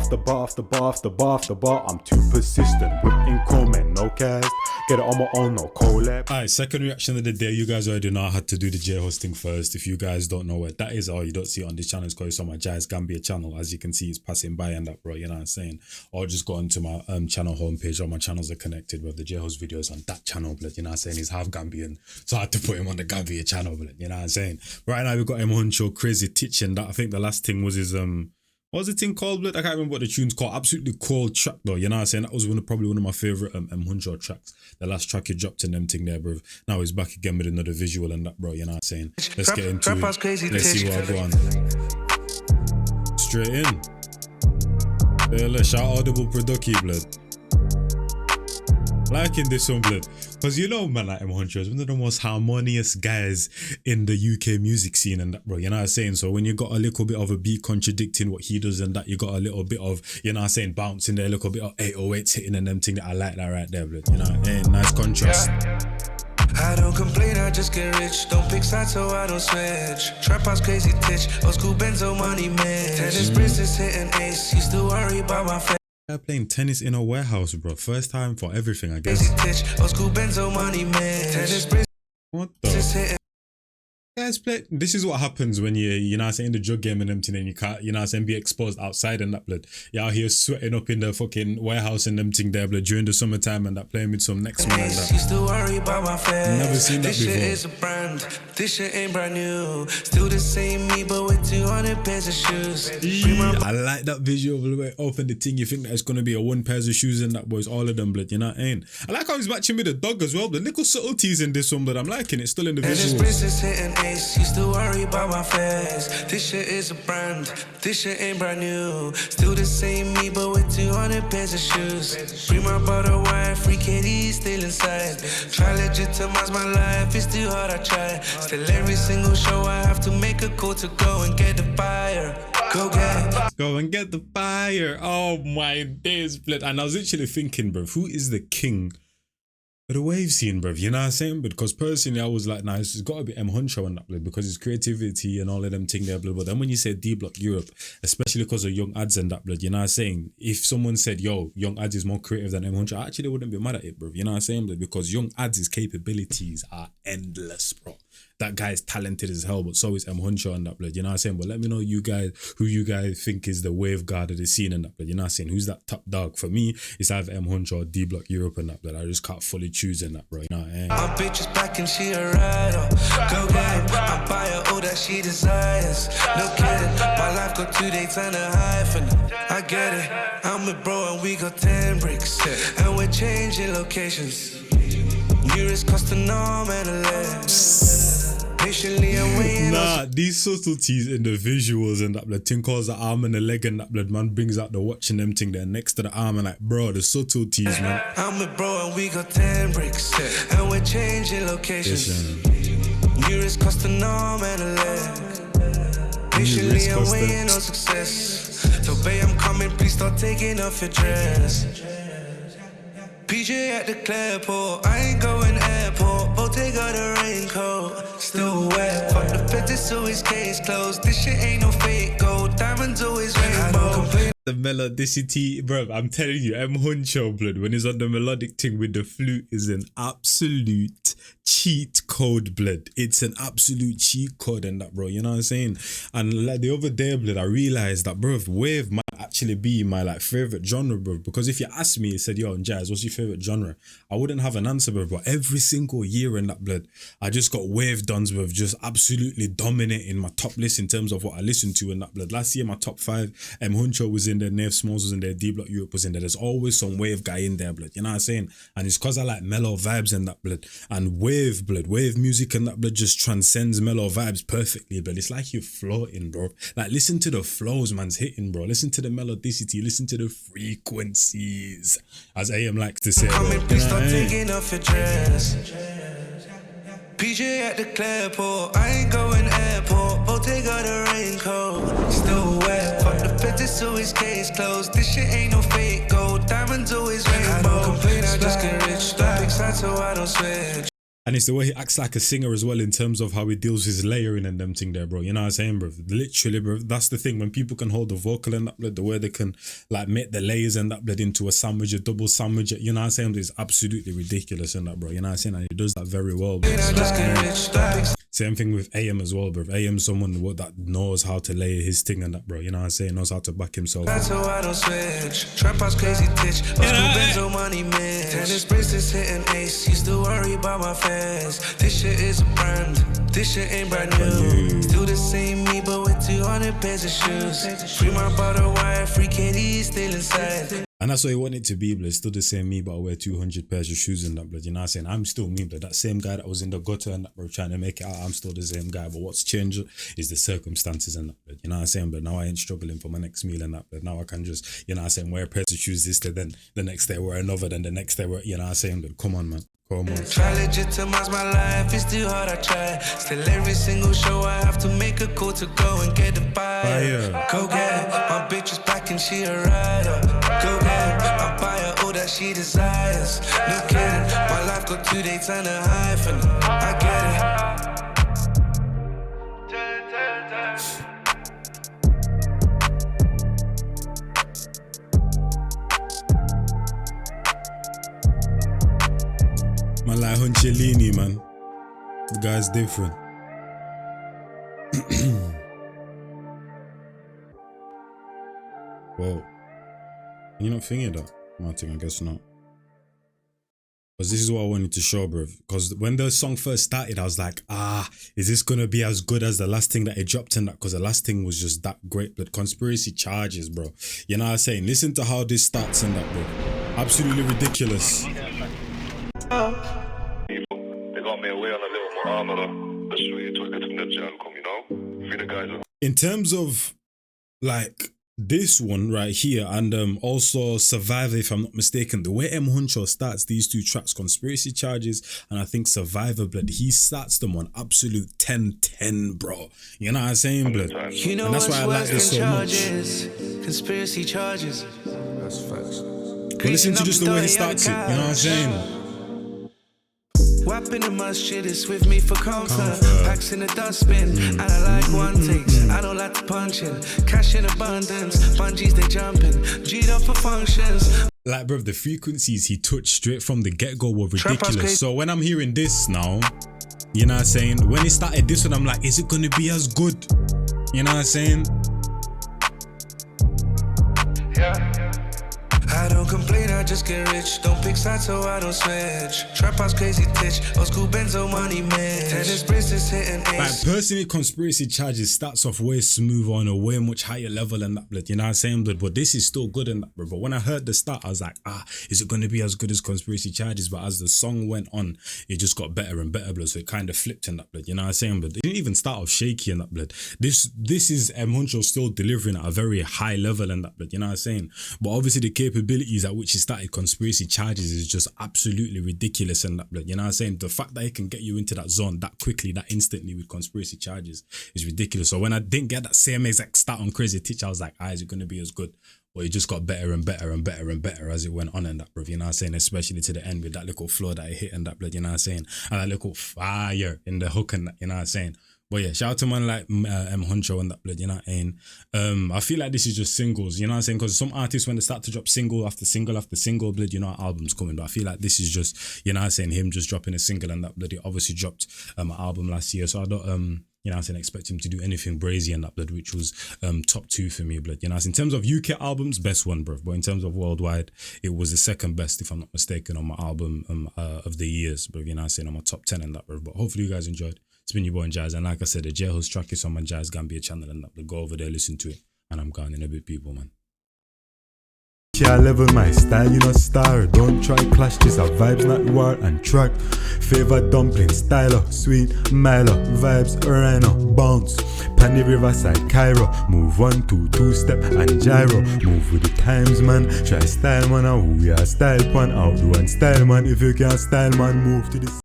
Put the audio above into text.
after bar after bar after bar after bar. I'm too persistent, whipping comment, no cast. Get it on my own, no collab. Alright, second reaction of the day. You guys already know I had to do the J hosting first. If you guys don't know what that is, or you don't see it on this channel, it's because it's on my Njies Gambia channel. As you can see, it's passing by and that, bro, you know what I'm saying? Or just go onto my channel homepage. All my channels are connected with the J host videos on that channel, blood, you know what I'm saying? He's half Gambian, so I had to put him on the Gambia channel, blood, you know what I'm saying? Right now we've got M Huncho, Crazy Titch, and that. I think the last thing was his what was the thing called, blood? I can't remember what the tune's called. Absolutely cool track though, you know what I'm saying? That was probably one of my favourite M Huncho tracks. The last track he dropped in them thing there, bro. Now he's back again with another visual and that, bro, you know what I'm saying? Let's get into it. Let's see what I go on. Straight in. Yeah, look, shout audible production, blood. Liking this one, blood. Because you know, man, like M Huncho is one of the most harmonious guys in the UK music scene and that, bro, you know what I'm saying? So when you got a little bit of a beat contradicting what he does and that, you got a little bit of, you know what I'm saying, bouncing there, a little bit of 808s hitting and them thing that I like that right there, blood, you know, hey, nice contrast. I don't complain, I just get rich. Don't pick sides so I don't switch. Trap house crazy Titch, old school Benzo money man. Tennis business hitting ace, used to worry about my face. Playing tennis in a warehouse, bro. First time for everything, I guess. What the? Guys, play. This is what happens when you know what I'm saying, the drug game and empty, and you can't, you know what I'm saying, be exposed outside and that, blood. You're out here sweating up in the fucking warehouse and them thing there, blood, during the summertime and that, playing with some next man and that. Never seen that before. This shit is a brand, this shit ain't brand new. Still the same me, but with 200 pairs of shoes. I like that visual of the way open the thing. You think that it's gonna be a one pairs of shoes and that, boys, all of them, blood, you know what I mean? I like how he's matching with the dog as well. The little subtleties in this one, but I'm liking it still in the visuals. Used to worry about my face. This shit is a brand, this shit ain't brand new. Still the same me, but with 200 pairs of shoes. Bring my bottle wine, free kitties still inside. Try legitimize my life, it's too hard, I try. Still every single show I have to make a call to go and get the fire. Go and get the fire. Oh my days, blood. And I was literally thinking, bro, who is the king the wave scene, bruv, you know what I'm saying? Because personally I was like, nah, it's got to be M Huncho and that, blood, because his creativity and all of them thing there, blood. But then when you say D-Block Europe, especially because of Young Ads and that, blood, you know what I'm saying? If someone said, yo, Young Ads is more creative than M Huncho, I actually wouldn't be mad at it, bruv, you know what I'm saying, blood? Because Young Ads' capabilities are endless, bro. That guy is talented as hell, but so is M Huncho and that, blood, you know what I'm saying? But let me know you guys, who you guys think is the wave guard of the scene and that, blood, you know what I'm saying? Who's that top dog? For me, it's either M Huncho or D-Block Europe and that, blood. I just can't fully choose in that, bro, you know what I mean? My bitch is back and she a rider. Go get it, I buy her all that she desires. No kidding, my life got 2 days and a hyphen. I get it, I'm with bro and we got 10 bricks. And we're changing locations. Nearest cost to norm and a less. Nah, these subtleties in the visuals and that, blood, thing calls the arm and the leg and that, blood, man brings out the watch and them thing there next to the arm and like, bro, the subtleties, man. I'm with bro and we got 10 bricks. And we're changing locations. Nearest cost to norm and a leg. Patiently I'm waiting on success. So babe, I'm coming, please start taking off your dress. PJ at the Clairport, I ain't going airport. Botte got a raincoat, still wet. Fuck the fetish, so his case closed. This shit ain't no fake gold, diamonds always rainbow. The melodicity, bro, I'm telling you, M Huncho, blood, when he's on the melodic thing with the flute, is an absolute cheat code, blood. It's an absolute cheat code and that, bro, you know what I'm saying? And like the other day, blood, I realized that, bro, wave might actually be my like favorite genre, bro, because if you asked me, you said, yo, Njies, what's your favorite genre? I wouldn't have an answer, bro, but every single year in that, blood, I just got wave dons with just absolutely dominating my top list in terms of what I listen to in that, blood. Last year, my top 5, M Huncho was in there, Nave Smalls was in there, D-Block Europe was in there. There's always some wave guy in there, blood, you know what I'm saying? And it's because I like mellow vibes and that, blood, and wave, blood, wave music and that, blood, just transcends mellow vibes perfectly, blood. It's like you're floating, bro. Like, listen to the flows man's hitting, bro. Listen to the melodicity, listen to the frequencies, as AM likes to say, bro. Please start taking off your dress. PJ at the Clairport, I ain't going airport. Botte got a raincoat, still wet. Fuck the fetish, so his case closed. This shit ain't no fake gold, diamonds always rainbow. I don't complain, I just get rich. Don't pick sides so I don't switch. And it's the way he acts like a singer as well in terms of how he deals with his layering and them thing there, bro. You know what I'm saying, bro? Literally, bro. That's the thing. When people can hold the vocal and that blood, the way they can like make the layers and that blood into a sandwich, a double sandwich, you know what I'm saying? It's absolutely ridiculous and that, bro. You know what I'm saying? And he does that very well, bro. Same thing with AM as well, bro. AM's someone that knows how to layer his thing and that, bro. You know what I'm saying? Knows how to back himself. That's how I don't switch. Trap house crazy Titch. Benzo money man. Tennis bracelets hitting ace. Used to worry about my fans. This shit is a brand. This shit ain't brand new. Still the same me, but with 200 pairs of shoes. Free my bottle wire. Free KD still inside. And that's what I want it to be, blood. It's still the same me, but I wear 200 pairs of shoes and that, blood. You know what I'm saying? I'm still me, blood. That same guy that was in the gutter and that, bro, trying to make it out, I'm still the same guy. But what's changed is the circumstances and that, blood. You know what I'm saying? But now I ain't struggling for my next meal and that, blood. Now I can just, you know what I'm saying, wear a pair of shoes this day, then the next day wear another, then the next day wear, you know what I'm saying? But come on, man. Come on. Try legitimize my life, it's too hard, I try. Still every single show I have to make a call to go and get the buyer. Go get it, my bitch is back and she a rider. Go get it, I buy her all that she desires. No kidding, my life got 2 days and a hyphen. I get it. Man, like Hunchelini, man. The guy's different. Whoa. You're not thinking that? Martin, I guess not. Because this is what I wanted to show, bro. Because when the song first started, I was like, is this going to be as good as the last thing that it dropped in that? Because the last thing was just that great. But conspiracy charges, bro. You know what I'm saying? Listen to how this starts in that, bro. Absolutely ridiculous. They got me away on a little more armor though. That's sweet. It was good from the jam come, you know? Few the guys. In terms of like this one right here and also Survivor, if I'm not mistaken, the way M Huncho starts these two tracks, Conspiracy Charges and I think Survivor, blood, he starts them on absolute 10-10, bro. You know what I'm saying, blood? You know, and that's why I like this so charges, much. Conspiracy charges. That's facts. But listen to just the way he starts it, you know what I'm saying? Whap in the masjid is with me for comfort. Packs in the dustbin, and I like one takes. I don't like to punch in. Cash in abundance, bungees they jumping. G'd up for functions. Like, bro, the frequencies he touched straight from the get-go were ridiculous. So when I'm hearing this now, you know what I'm saying? When he started this one, I'm like, is it gonna be as good? You know what I'm saying? Yeah. I don't complain, I just get rich. Don't pick sides so I don't switch. Trap house crazy Titch. Old school Benzo money man. Tennis bracelets hitting ace. Like, personally, Conspiracy Charges starts off way smoother on a way much higher level and that, blood. You know what I'm saying, blood? But this is still good in that, bro. But when I heard the start, I was like, is it going to be as good as Conspiracy Charges? But as the song went on, it just got better and better, blood. So it kind of flipped in that, blood. You know what I'm saying, blood? It didn't even start off shaky in that, blood. This is M Huncho still delivering at a very high level in that, blood. You know what I'm saying? But obviously the capabilities at which he started Conspiracy Charges is just absolutely ridiculous in that, blood. You know what I'm saying? The fact that he can get you into that zone that quickly, that instantly with Conspiracy Charges is ridiculous. So when I didn't get that same exact start on Crazy Titch, I was like, is it going to be as good? But it just got better and better and better and better as it went on in that, bro. You know what I'm saying? Especially to the end with that little flow that he hit in that, blood. You know what I'm saying? And that little fire in the hook and that, you know what I'm saying? But yeah, shout out to man like M Huncho and that, blood, you know what I mean? I feel like this is just singles, you know what I'm saying? Because some artists, when they start to drop single after single after single, blood, you know, albums coming. But I feel like this is just, you know what I'm saying, him just dropping a single and that, blood. He obviously dropped an album last year. So I don't, you know what I'm saying, expect him to do anything brazy and that, blood, which was top 2 for me, blood. You know what I'm saying? In terms of UK albums, best one, bro. But in terms of worldwide, it was the second best, if I'm not mistaken, on my album of the years, bro. You know what I'm saying? On my top 10 and that, bro. But hopefully you guys enjoyed. It's been your boy Njies, and like I said, the Jailhouse track is on my Njies Gambian channel and that. Go over there, listen to it, and I'm gone in a bit, people, man. Can't level my style, you know star. Don't try clash, this a vibes, not war and track. Favorite dumpling, stylo, sweet, Milo, vibes, rhino, bounce. Panny Riverside, Cairo. Move 1, 2, 2-step and gyro. Move with the times, man. Try style, man, and who ya style, pan. Outdo and style, man. If you can't style, man, move to this.